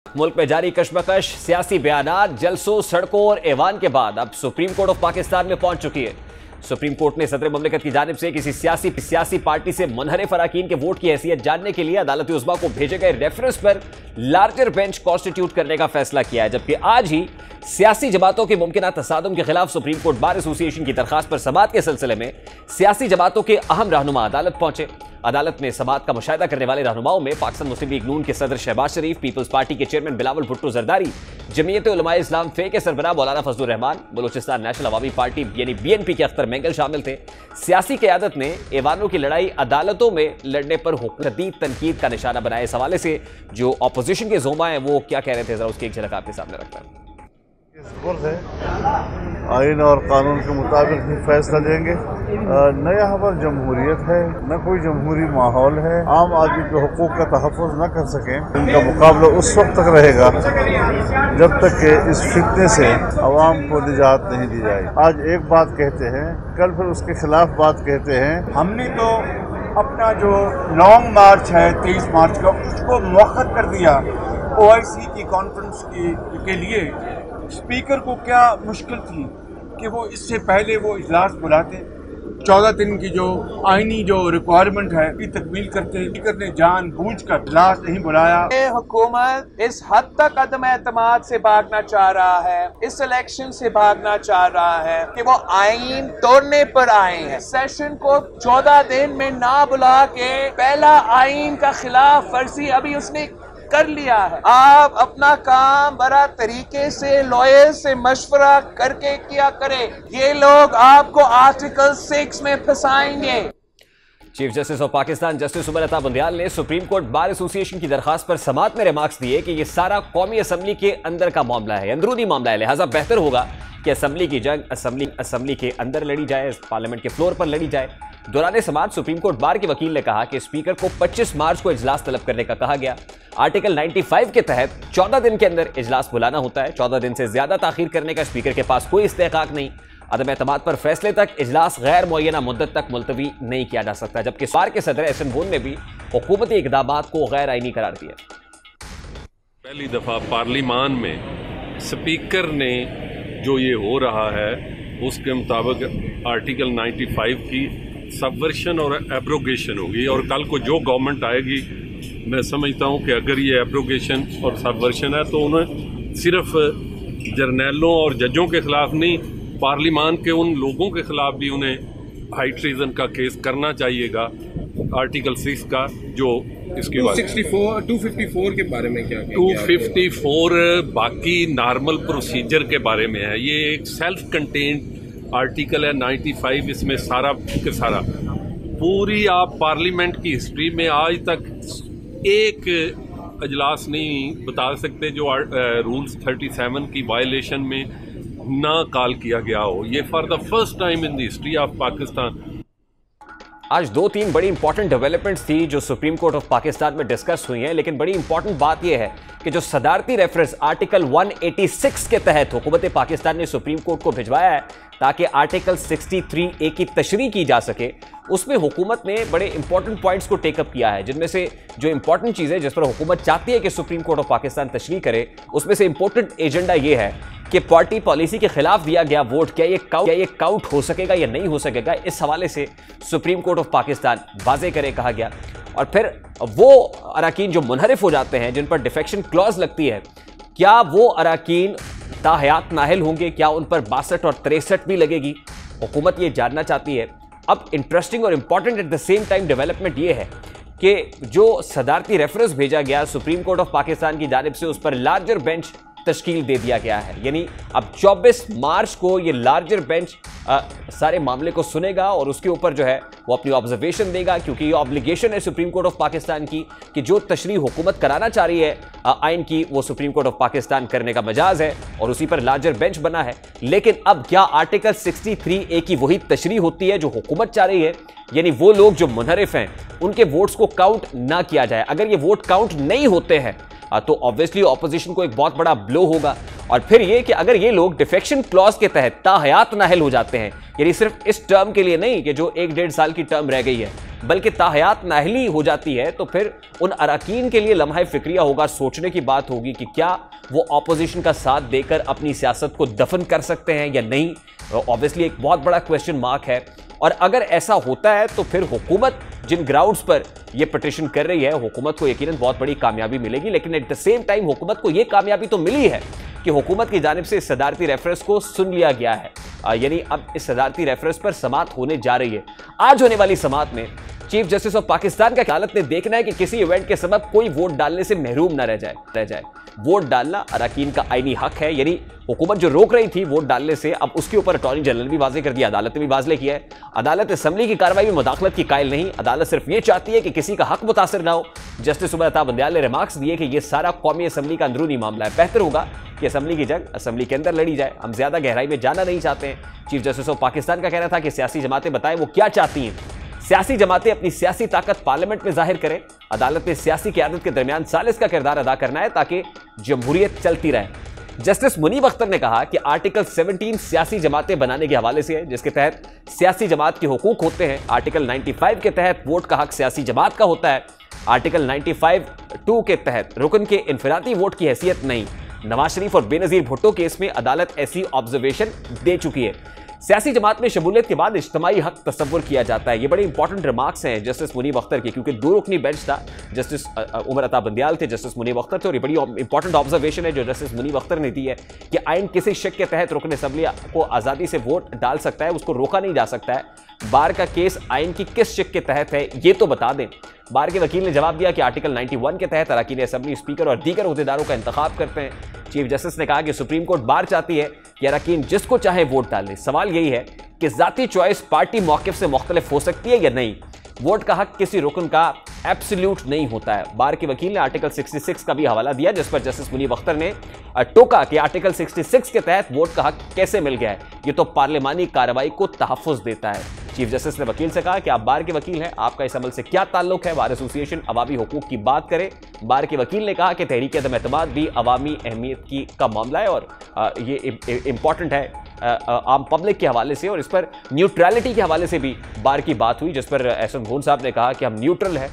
मुल्क में जारी कशमकश, सियासी बयानात, जलसों, सड़कों और ऐवान के बाद अब सुप्रीम कोर्ट ऑफ पाकिस्तान में पहुंच चुकी है। सुप्रीम कोर्ट ने सदर ममलिकत की जानिब से किसी सियासी पार्टी से मुनहरिफ अरकान के वोट की हैसियत जानने के लिए अदालत उज़्मा को भेजे गए रेफरेंस पर लार्जर बेंच कॉन्स्टिट्यूट करने का फैसला किया है। जबकि आज ही सियासी जमातों के मुमकिना तसादुम के खिलाफ सुप्रीम कोर्ट बार एसोसिएशन की दरखास्त पर समाअत के सिलसिले में सियासी जमातों के अहम रहनुमा अदालत पहुंचे। अदालत में समाअत का मुशाहिदा करने वाले रहनुमाओं में पाकिस्तान मुस्लिम लीग नून के सदर शहबाज शरीफ, पीपल्स पार्टी के चेयरमैन बिलावल भुट्टो जरदारी, जमीयत उलमाए इस्लाम फे के सरबराह मौलाना फजलुर रहमान, बलूचिस्तान नेशनल अवामी पार्टी यानी BNP के अख्तर मेंगल शामिल थे। सियासी क़यादत ने ऐवानों की लड़ाई अदालतों में लड़ने पर शदीद तनकीद का निशाना बनाए। इस हवाले से जो अपोजिशन के ज़ोमा है वो क्या कह रहे थे, जरा उसकी एक झलक आपके सामने रखता है। आइन और कानून के मुताबिक ही फैसला देंगे। न यहाँ पर जमहूरियत है, न कोई जमहूरी माहौल है। आम आदमी के हुकूक का तहफ़्फ़ुज़ न कर सकें, इनका मुकाबला उस वक्त तक रहेगा जब तक कि इस फितने से अवाम को निजात नहीं दी जाए। आज एक बात कहते हैं, कल फिर उसके खिलाफ बात कहते हैं। हमने तो अपना जो लॉन्ग मार्च है 23 मार्च का, उसको मौखर कर दिया। OIC की कॉन्फ्रेंस के लिए स्पीकर को क्या मुश्किल थी कि वो इससे पहले वो इजलास बुलाते। 14 दिन की जो आईनी जो रिक्वायरमेंट है की तकमील करते। स्पीकर ने जानबूझकर इजलास नहीं बुलाया। हुकूमत इस हद तक अदम एतमाद से भागना चाह रहा है, इस इलेक्शन से भागना चाह रहा है कि वो आईन तोड़ने पर आए हैं। सेशन को 14 दिन में ना बुला के पहला आईन का खिलाफ वर्जी अभी उसने कर लिया है। आप अपना काम बड़ा तरीके से लॉयर से मशवरा करके किया करें। ये लोग आपको आर्टिकल 6 में फंसाएंगे। Chief justice of Pakistan justice Umar Ata Bandial ने सुप्रीम कोर्ट बार एसोसिएशन की दरखास्त पर समाअत में रिमार्क्स दिए कि यह सारा कौमी असम्बली के अंदर का मामला है, अंदरूनी मामला है। लिहाजा बेहतर होगा कि असम्बली की जंग असम्बली के अंदर लड़ी जाए, पार्लियामेंट के फ्लोर पर लड़ी जाए। दौरान समाअत सुप्रीम कोर्ट बार के वकील ने कहा कि स्पीकर को 25 मार्च को इजलास तलब करने का कहा गया। आर्टिकल 95 के तहत 14 दिन के अंदर इजलास बुलाना होता है। 14 दिन से ज्यादा ताखीर करने का स्पीकर के पास कोई इस्तेहकाक नहीं। अदम एतमाद पर फैसले तक इजलास गैर मुअय्यना मुद्दत तक मुलतवी नहीं किया जा सकता। जबकि बार के सदर एहसन बोन ने भी हुकूमती इक़दामात को गैर आईनी करार दिया। पहली दफा पार्लियामान में स्पीकर ने जो ये हो रहा है उसके मुताबिक आर्टिकल 95 की सबवर्शन और एब्रोगेशन होगी। और कल को जो गवर्नमेंट आएगी, मैं समझता हूँ कि अगर ये एब्रोगेशन और सबवर्शन है तो उन्हें सिर्फ जर्नैलों और जजों के खिलाफ नहीं, पार्लियामान के उन लोगों के खिलाफ भी उन्हें हाई ट्रीजन का केस करना चाहिएगा। आर्टिकल 6 का जो इसके बाद 254 के बारे में क्या 254 बाकी नॉर्मल प्रोसीजर के बारे में है। ये एक सेल्फ कंटेन्ड आर्टिकल है। 95 इसमें सारा के सारा पूरी आप पार्लियामेंट की हिस्ट्री में आज तक एक अजलास नहीं बता सकते जो रूल्स 37 की वायलेशन में ना कॉल किया गया हो। ये for the first time in the history of Pakistan. आज 2-3 बड़ी इंपॉर्टेंट डेवलपमेंट्स थी जो सुप्रीम कोर्ट ऑफ पाकिस्तान में डिस्कस हुई हैं, लेकिन बड़ी इंपॉर्टेंट बात यह है कि जो सदारती रेफरेंस आर्टिकल 186 के तहत हुकूमत पाकिस्तान ने सुप्रीम कोर्ट को भिजवाया है ताकि आर्टिकल 63A की तशरीह की जा सके, उसमें हुकूमत ने बड़े इंपॉर्टेंट पॉइंट्स को टेकअप किया है। जिनमें से जो इंपॉर्टेंट चीज़ें जिस पर हुकूमत चाहती है कि सुप्रीम कोर्ट ऑफ पाकिस्तान तशरीह करे, उसमें से इंपॉर्टेंट एजेंडा यह है कि पार्टी पॉलिसी के खिलाफ दिया गया वोट क्या ये काउंट हो सकेगा या नहीं हो सकेगा। इस हवाले से सुप्रीम कोर्ट ऑफ पाकिस्तान वाज़ेह करे कहा गया। और फिर वो अरकान जो मुनहरिफ हो जाते हैं, जिन पर डिफेक्शन क्लॉज लगती है, क्या वो अरकान ताहयात नाहिल होंगे? क्या उन पर 62 और 63 भी लगेगी? हुकूमत ये जानना चाहती है। अब इंटरेस्टिंग और important at the same time development ये है कि जो सदारती रेफरेंस भेजा गया सुप्रीम कोर्ट ऑफ पाकिस्तान की जानिब से, उस पर लार्जर बेंच तश्कील दे दिया गया है। यानी अब 24 मार्च को ये लार्जर बेंच सारे मामले को सुनेगा और उसके ऊपर जो है वो अपनी ऑब्जर्वेशन देगा, क्योंकि ये ऑब्लिगेशन है सुप्रीम कोर्ट ऑफ पाकिस्तान की कि जो तशरीह हुकूमत कराना चाह रही है आइन की, वो सुप्रीम कोर्ट ऑफ पाकिस्तान करने का मजाज है और उसी पर लार्जर बेंच बना है। लेकिन अब क्या आर्टिकल 63A की वही तशरीह होती है जो हुकूमत चाह रही है? यानी वो लोग जो मुनहरिफ हैं उनके वोट्स को काउंट ना किया जाए। अगर ये वोट काउंट नहीं होते हैं तो ऑब्वियसली ऑपोजिशन को एक बहुत बड़ा ब्लो होगा। और फिर ये कि अगर ये लोग डिफेक्शन क्लॉज के तहत ताहयात नाहिल हो जाते हैं, यानी सिर्फ इस टर्म के लिए नहीं कि जो 1-1.5 साल की टर्म रह गई है, बल्कि ताहयात नाअहली हो जाती है, तो फिर उन अरकान के लिए लम्हा फिक्रिया होगा, सोचने की बात होगी कि क्या वो ऑपोजिशन का साथ देकर अपनी सियासत को दफन कर सकते हैं या नहीं। ऑब्वियसली एक बहुत बड़ा क्वेश्चन मार्क है। और अगर ऐसा होता है तो फिर हुकूमत जिन ग्राउंड्स पर यह पिटीशन कर रही है, हुकूमत को यकीनन बहुत बड़ी कामयाबी मिलेगी। लेकिन एट द सेम टाइम हुकूमत को यह कामयाबी तो मिली है कि हुकूमत की जानिब से इस सदारती रेफरेंस को सुन लिया गया है। यानी अब इस सदारती रेफरेंस पर समाअत होने जा रही है। आज होने वाली समाअत में चीफ जस्टिस ऑफ पाकिस्तान का अदालत ने देखना है कि किसी इवेंट के सबब कोई वोट डालने से महरूम न रह जाए। वोट डालना अरकान का आईनी हक है। यानी हुकूमत जो रोक रही थी वोट डालने से, अब उसके ऊपर अटॉर्नी जनरल भी वाज़ेह कर दिया, अदालत ने भी वाज़ेह किया है। अदालत असेंबली की कार्रवाई में मुदाखलत की कायल नहीं। अदालत सिर्फ ये चाहती है कि किसी का हक मुतासर ना हो। जस्टिस उमर अता बंदियाल ने रिमार्क्स दिए कि यह सारा कौमी असेंबली का अंदरूनी मामला है। बेहतर होगा कि असेंबली की जंग असेंबली के अंदर लड़ी जाए। हम ज्यादा गहराई में जाना नहीं चाहते हैं। चीफ जस्टिस ऑफ पाकिस्तान का कहना था कि सियासी जमातें बताएं वो क्या चाहती हैं। सियासी जमातें अपनी सियासी ताकत पार्लियामेंट में जाहिर करें। अदालत में सियासी क़यादत के दरमियान सालिस का किरदार अदा करना है ताकि जमहूरियत चलती रहे। जस्टिस मुनीब अख्तर ने कहा कि आर्टिकल 17 सियासी जमातें बनाने के हवाले से है, जिसके तहत सियासी जमात के हुकूक होते हैं। आर्टिकल 95 के तहत वोट का हक सियासी जमात का होता है। आर्टिकल 95(2) के तहत रुकन के इनफरादी वोट की हैसियत नहीं। नवाज शरीफ और बेनजीर भुट्टो केस में अदालत ऐसी ऑब्जर्वेशन दे चुकी है। सियासी जमात में शमूलियत के बाद इज्तिमाई हक तस्वुर किया जाता है। ये बड़े इंपॉर्टेंट रिमार्क्स हैं जस्टिस मुनीब अख्तर के, क्योंकि दो रुकनी बेंच था। जस्टिस उमर अता बंदियाल थे, जस्टिस मुनीब अख्तर थे। और ये बड़ी इंपॉर्टेंट ऑब्जर्वेशन है जो जस्टिस मुनीब अख्तर ने दी है कि आइन किसी शक के तहत रुकन असेंबली को आज़ादी से वोट डाल सकता है, उसको रोका नहीं जा सकता है। बार का केस आइन की किस शक के तहत है ये तो बता दें। बार के वकील ने जवाब दिया कि आर्टिकल 91 के तहत अरकान असेंबली स्पीकर और दीगर अहदेदारों का इंतखाब करते हैं। चीफ जस्टिस ने कहा कि सुप्रीम कोर्ट बार चाहती है कि अरकान जिसको चाहे वोट डाल दे। सवाल यही है कि जाती चॉइस पार्टी मौक़िफ़ से मुख्तलिफ हो सकती है या नहीं। वोट का हक किसी रुकन का एब्सोल्यूट नहीं होता है। बार के वकील ने आर्टिकल 66 का भी हवाला दिया, जिस पर जस्टिस मुनीब अख्तर ने टोका कि आर्टिकल 66 के तहत वोट का हक कैसे मिल गया है। ये तो पार्लिमानी कार्रवाई को तहफ़्फ़ुज़ देता है। चीफ जस्टिस ने वकील से कहा कि आप बार के वकील हैं, आपका इस अमल से क्या ताल्लुक है। बार एसोसिएशन अवामी हुकूक की बात करे। बार के वकील ने कहा कि तहरीक अदम एतमाद भी अवामी अहमियत की का मामला है और ये इंपॉर्टेंट है आम पब्लिक के हवाले से। और इस पर न्यूट्रलिटी के हवाले से भी बार की बात हुई, जिस पर एहसन गून साहब ने कहा कि हम न्यूट्रल हैं।